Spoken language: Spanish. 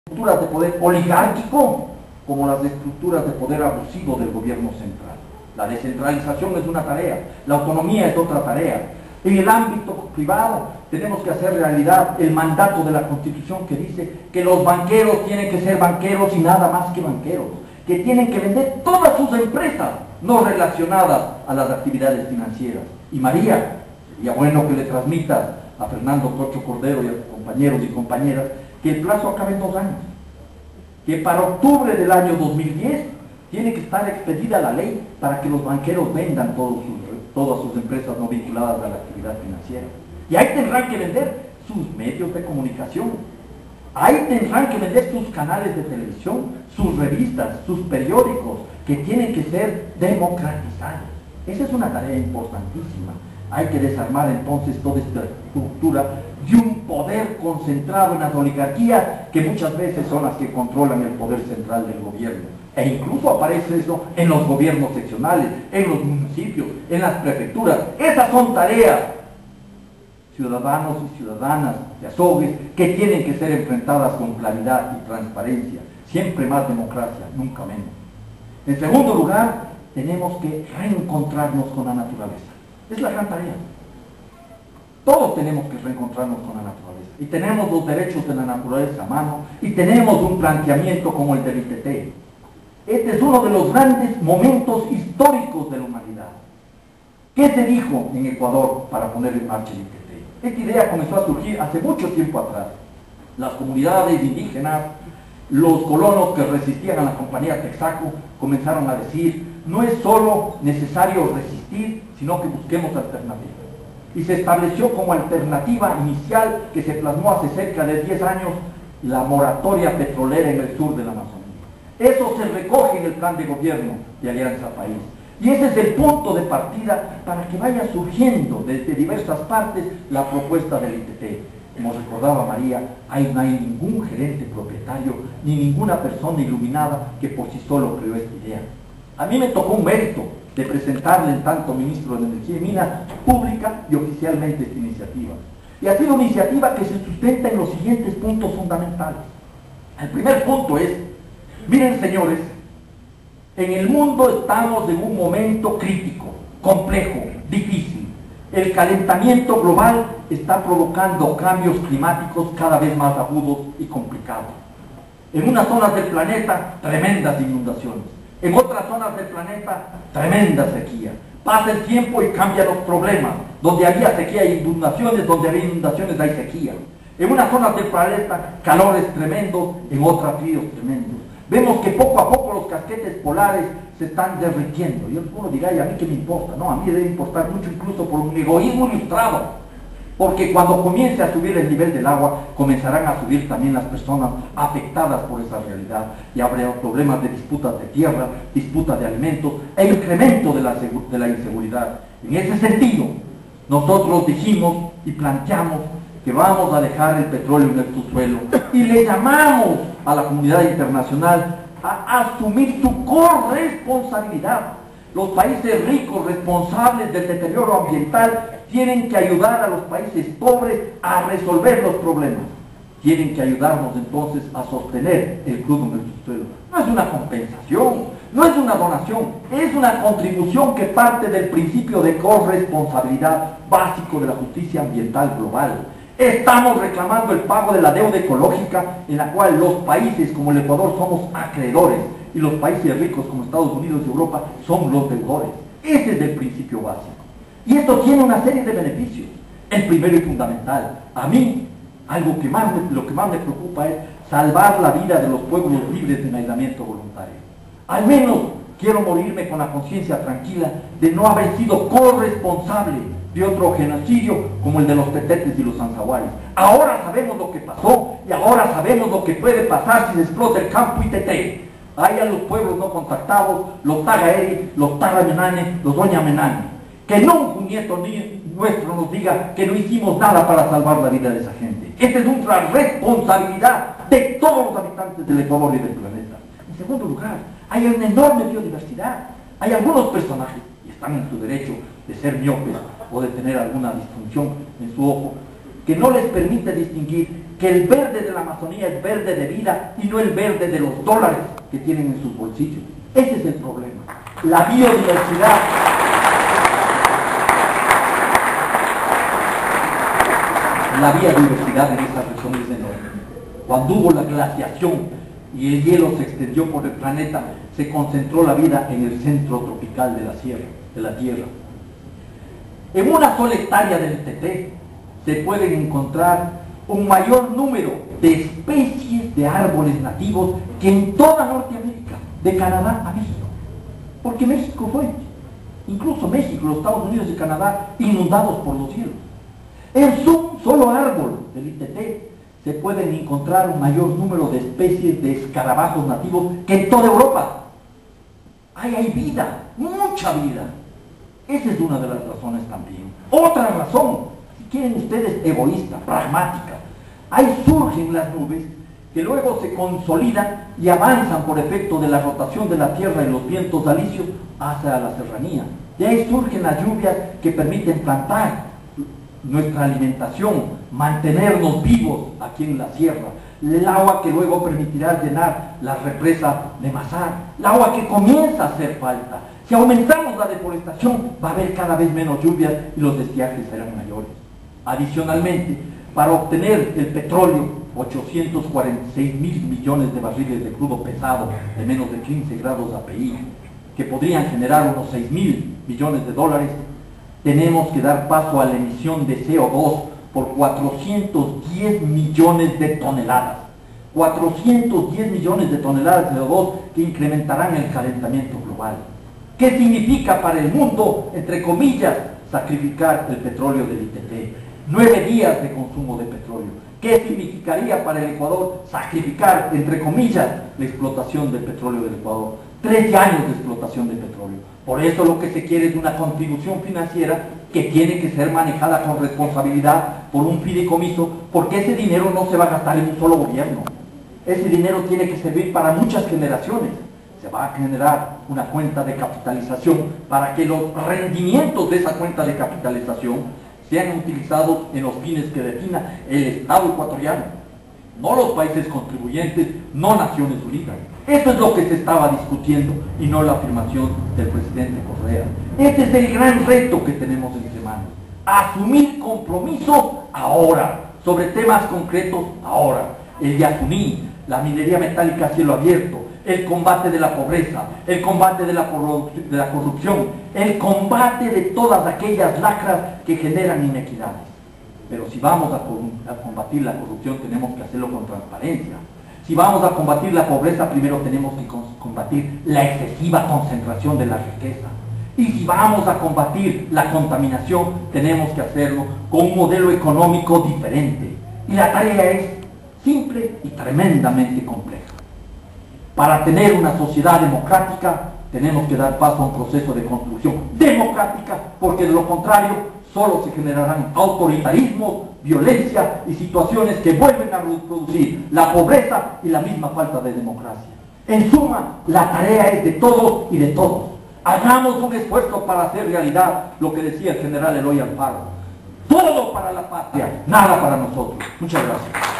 estructuras de poder oligárquico como las estructuras de poder abusivo del gobierno central. La descentralización es una tarea, la autonomía es otra tarea. En el ámbito privado tenemos que hacer realidad el mandato de la Constitución que dice que los banqueros tienen que ser banqueros y nada más que banqueros, que tienen que vender todas sus empresas no relacionadas a las actividades financieras. Y María, sería bueno que le transmitas a Fernando Tocho Cordero y a sus compañeros y compañeras que el plazo acabe en 2 años, que para octubre del año 2010 tiene que estar expedida la ley para que los banqueros vendan todas sus empresas no vinculadas a la actividad financiera. Y ahí tendrán que vender sus medios de comunicación, ahí tendrán que vender sus canales de televisión, sus revistas, sus periódicos, que tienen que ser democratizados. Esa es una tarea importantísima. Hay que desarmar entonces toda esta estructura de un poder concentrado en las oligarquías que muchas veces son las que controlan el poder central del gobierno. E incluso aparece eso en los gobiernos seccionales, en los municipios, en las prefecturas. Esas son tareas, ciudadanos y ciudadanas de Azogues, que tienen que ser enfrentadas con claridad y transparencia. Siempre más democracia, nunca menos. En segundo lugar, tenemos que reencontrarnos con la naturaleza. Es la gran tarea. Todos tenemos que reencontrarnos con la naturaleza. Y tenemos los derechos de la naturaleza a mano, y tenemos un planteamiento como el del ITT. Este es uno de los grandes momentos históricos de la humanidad. ¿Qué se dijo en Ecuador para poner en marcha el ITT? Esta idea comenzó a surgir hace mucho tiempo atrás. Las comunidades indígenas, los colonos que resistían a la compañía Texaco, comenzaron a decir: no es solo necesario resistir, sino que busquemos alternativas. Y se estableció como alternativa inicial, que se plasmó hace cerca de 10 años, la moratoria petrolera en el sur de la Amazonía. Eso se recoge en el plan de gobierno de Alianza País. Y ese es el punto de partida para que vaya surgiendo desde diversas partes la propuesta del ITT. Como recordaba María, ahí no hay ningún gerente propietario, ni ninguna persona iluminada que por sí solo creó esta idea. A mí me tocó un mérito de presentarle en tanto ministro de Energía y Minas pública y oficialmente esta iniciativa. Y ha sido una iniciativa que se sustenta en los siguientes puntos fundamentales. El primer punto es: miren, señores, en el mundo estamos en un momento crítico, complejo, difícil. El calentamiento global está provocando cambios climáticos cada vez más agudos y complicados. En unas zonas del planeta, tremendas inundaciones. En otras zonas del planeta, tremenda sequía. Pasa el tiempo y cambian los problemas. Donde había sequía hay inundaciones, donde había inundaciones hay sequía. En unas zonas del planeta, calores tremendos, en otras fríos tremendos. Vemos que poco a poco los casquetes polares se están derritiendo. Y alguno dirá: ¿y a mí qué me importa? No, a mí debe importar mucho, incluso por un egoísmo ilustrado. Porque cuando comience a subir el nivel del agua, comenzarán a subir también las personas afectadas por esa realidad. Y habrá problemas de disputas de tierra, disputas de alimentos e incremento de la inseguridad. En ese sentido, nosotros dijimos y planteamos que vamos a dejar el petróleo en el subsuelo y le llamamos a la comunidad internacional a asumir su corresponsabilidad. Los países ricos, responsables del deterioro ambiental, tienen que ayudar a los países pobres a resolver los problemas. Tienen que ayudarnos entonces a sostener el crudo en el subsuelo. No es una compensación, no es una donación, es una contribución que parte del principio de corresponsabilidad básico de la justicia ambiental global. Estamos reclamando el pago de la deuda ecológica, en la cual los países como el Ecuador somos acreedores y los países ricos como Estados Unidos y Europa son los deudores. Ese es el principio básico. Y esto tiene una serie de beneficios. El primero y fundamental: a mí, lo que más me preocupa es salvar la vida de los pueblos libres en aislamiento voluntario. Al menos quiero morirme con la conciencia tranquila de no haber sido corresponsable de otro genocidio como el de los tetetes y los anzahuares. Ahora sabemos lo que pasó y ahora sabemos lo que puede pasar si se explota el campo ITT. Hay a los pueblos no contactados, los Tagaeri, los Tagamenane, los Doñamenane. Que nunca un nieto nuestro nos diga que no hicimos nada para salvar la vida de esa gente. Esta es una responsabilidad de todos los habitantes del Ecuador y del planeta. En segundo lugar, hay una enorme biodiversidad. Hay algunos personajes, y están en su derecho de ser miopes o de tener alguna disfunción en su ojo, que no les permite distinguir que el verde de la Amazonía es verde de vida y no el verde de los dólares que tienen en sus bolsillos. Ese es el problema. La biodiversidad. La biodiversidad en esta región es enorme. Cuando hubo la glaciación y el hielo se extendió por el planeta, se concentró la vida en el centro tropical de la Tierra. En una sola hectárea del TT se pueden encontrar un mayor número de especies de árboles nativos que en toda Norteamérica, de Canadá a México. Porque México fue, incluso México, los Estados Unidos y Canadá, inundados por los hielos. En un solo árbol del ITT se pueden encontrar un mayor número de especies de escarabajos nativos que en toda Europa. Hay vida, mucha vida. Esa es una de las razones también. Otra razón, si quieren ustedes, egoísta, pragmática. Ahí surgen las nubes que luego se consolidan y avanzan por efecto de la rotación de la Tierra y los vientos alisios hacia la serranía. De ahí surgen las lluvias que permiten plantar nuestra alimentación, mantenernos vivos aquí en la sierra. El agua que luego permitirá llenar la represa de Mazar. El agua que comienza a hacer falta. Si aumentamos la deforestación, va a haber cada vez menos lluvias y los estiajes serán mayores. Adicionalmente, para obtener el petróleo, 846.000 millones de barriles de crudo pesado de menos de 15 grados API, que podrían generar unos 6.000 millones de dólares, tenemos que dar paso a la emisión de CO2 por 410 millones de toneladas. 410 millones de toneladas de CO2 que incrementarán el calentamiento global. ¿Qué significa para el mundo, entre comillas, sacrificar el petróleo del ITT? 9 días de consumo de petróleo. ¿Qué significaría para el Ecuador sacrificar, entre comillas, la explotación del petróleo del Ecuador? 13 años de explotación de petróleo. Por eso lo que se quiere es una contribución financiera que tiene que ser manejada con responsabilidad por un fideicomiso, porque ese dinero no se va a gastar en un solo gobierno. Ese dinero tiene que servir para muchas generaciones. Se va a generar una cuenta de capitalización para que los rendimientos de esa cuenta de capitalización sean utilizados en los fines que defina el Estado ecuatoriano, no los países contribuyentes, no Naciones Unidas. Eso es lo que se estaba discutiendo y no la afirmación del presidente Correa. Este es el gran reto que tenemos entre manos. Asumir compromiso ahora, sobre temas concretos ahora. El Yasuní, la minería metálica a cielo abierto, el combate de la pobreza, el combate de la corrupción, el combate de todas aquellas lacras que generan inequidades. Pero si vamos a combatir la corrupción, tenemos que hacerlo con transparencia. Si vamos a combatir la pobreza, primero tenemos que combatir la excesiva concentración de la riqueza. Y si vamos a combatir la contaminación, tenemos que hacerlo con un modelo económico diferente. Y la tarea es simple y tremendamente compleja. Para tener una sociedad democrática, tenemos que dar paso a un proceso de construcción democrática, porque de lo contrario, solo se generarán autoritarismo, violencia y situaciones que vuelven a reproducir la pobreza y la misma falta de democracia. En suma, la tarea es de todos y de todos. Hagamos un esfuerzo para hacer realidad lo que decía el general Eloy Alfaro. Todo para la patria, nada para nosotros. Muchas gracias.